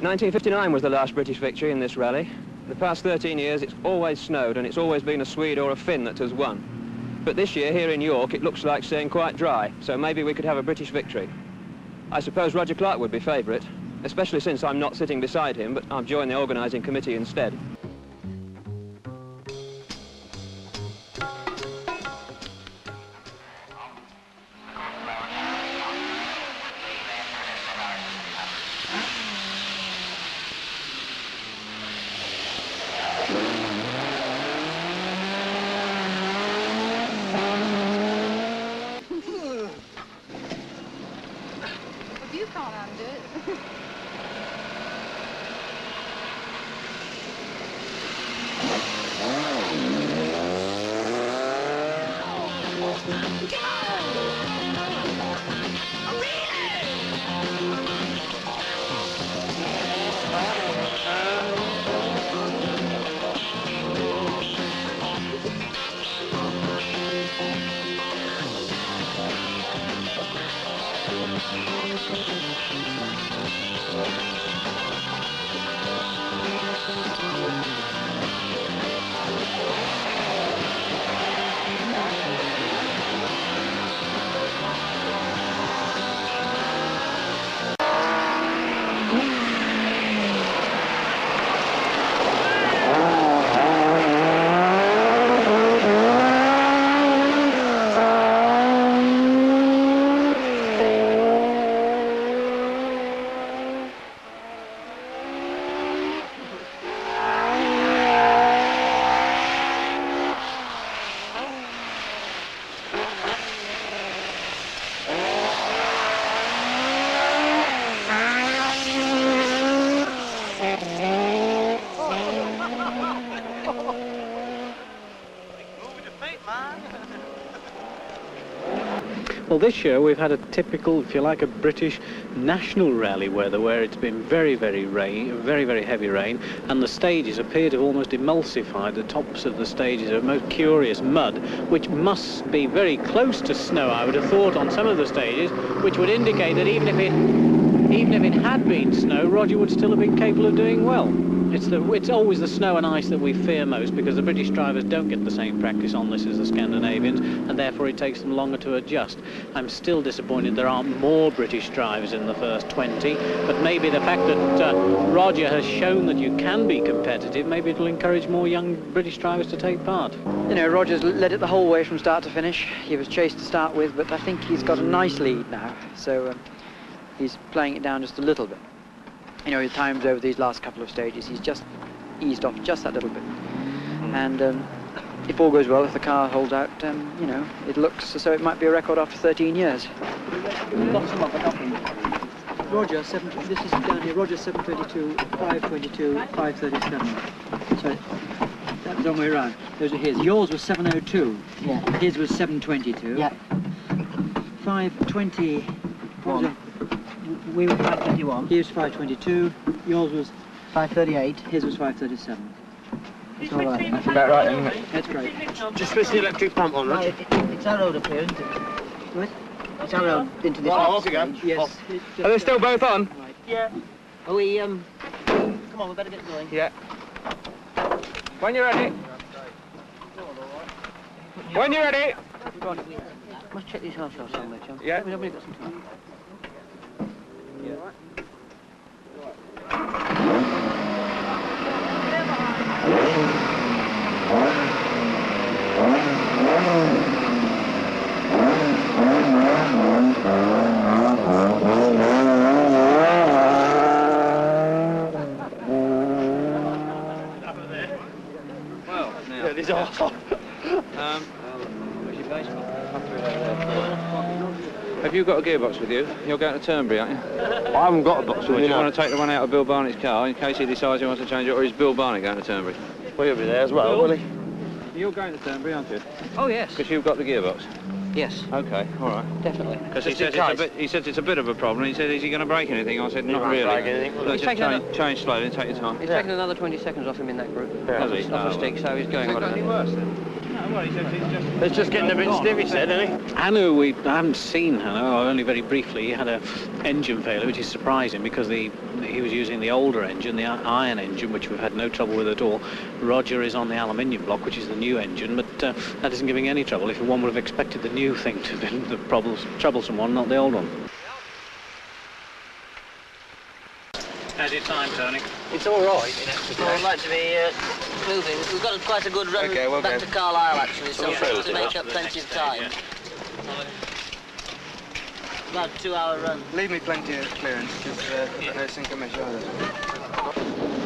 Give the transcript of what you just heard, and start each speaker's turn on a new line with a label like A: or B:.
A: 1959 was the last British victory in this rally. The past 13 years it's always snowed and it's always been a Swede or a Finn that has won. But this year here in York it looks like staying quite dry, so maybe we could have a British victory. I suppose Roger Clark would be favourite, especially since I'm not sitting beside him, but I've joined the organising committee instead.
B: You can't undo it.
C: Well, this year we've had a typical, if you like, a British national rally weather where it's been very, very heavy rain, and the stages appear to have almost emulsified. The tops of the stages are most curious mud, which must be very close to snow, I would have thought, on some of the stages, which would indicate that even if it had been snow, Roger would still have been capable of doing well. It's always the snow and ice that we fear most, because the British drivers don't get the same practice on this as the Scandinavians, and therefore it takes them longer to adjust. I'm still disappointed there aren't more British drivers in the first 20, but maybe the fact that Roger has shown that you can be competitive, maybe it'll encourage more young British drivers to take part.
D: You know, Roger's led it the whole way from start to finish. He was chased to start with, but I think he's got a nice lead now, so he's playing it down just a little bit. You know, at times over these last couple of stages, he's just eased off just that little bit. And if all goes well, if the car holds out, you know, it looks as though it might be a record after 13 years. Roger, this is down here, Roger 722, 522, 537. So that was the wrong way around. Those are his. Yours was 702. Yeah. His was 722. Yeah. 520. We were 521. He was 522. Yours was 538. His was 537. It's all right. That's
E: about right, isn't it?
D: That's great.
E: Just switch the electric pump on, right?
F: It's our road up here, isn't it?
D: What?
F: It's our road into this.
E: Off you go.
D: Yes.
E: Are they still both on?
D: Right.
F: Yeah. Are we, come on, we better get going.
E: Yeah. When you're ready. When you're ready.
F: Must check these horse off somewhere, John.
E: Yeah.
F: We've got some time.
A: Well, now.
E: Yeah, these are off.
A: Where's your baseball? Have you got a gearbox with you? You're going to Turnberry, aren't you?
E: I haven't got a box with
A: Do
E: me
A: you
E: now.
A: want to take the one out of Bill Barnett's car in case he decides he wants to change it, or is Bill Barnett going to Turnberry?
E: Well, you'll be there as well, will he?
A: You're going to Turnberry, aren't you?
F: Oh, yes.
A: Because you've got the gearbox.
F: Yes,
A: Okay, all right.
F: definitely.
A: Because he said it's a bit of a problem. He said, is he going to break anything? I said, not
E: won't
A: really.
E: break anything, will he?
A: Let's just change slowly and take your time.
F: He's taken another 20 seconds off him in that group.
E: Yeah.
A: Has he?
F: Off a stick, so he's going
A: Has it got any worse then? No, well, he said he's just...
E: It's just getting a bit stiff, he said, isn't he?
C: Hanno, I haven't seen Hanno, only very briefly. He had an engine failure, which is surprising because the he was using the older engine, the iron engine, which we've had no trouble with at all. Roger is on the aluminium block, which is the new engine, but that isn't giving any trouble. If one would have expected the new thing to be the troublesome one, not the old one. How's your time, Tony?
F: It's all right.
G: I'd like to be moving. We've got quite a good run back to Carlisle, actually, so to make up plenty of time. About a 2-hour run.
A: Leave me plenty of clearance, because I think I'm sure.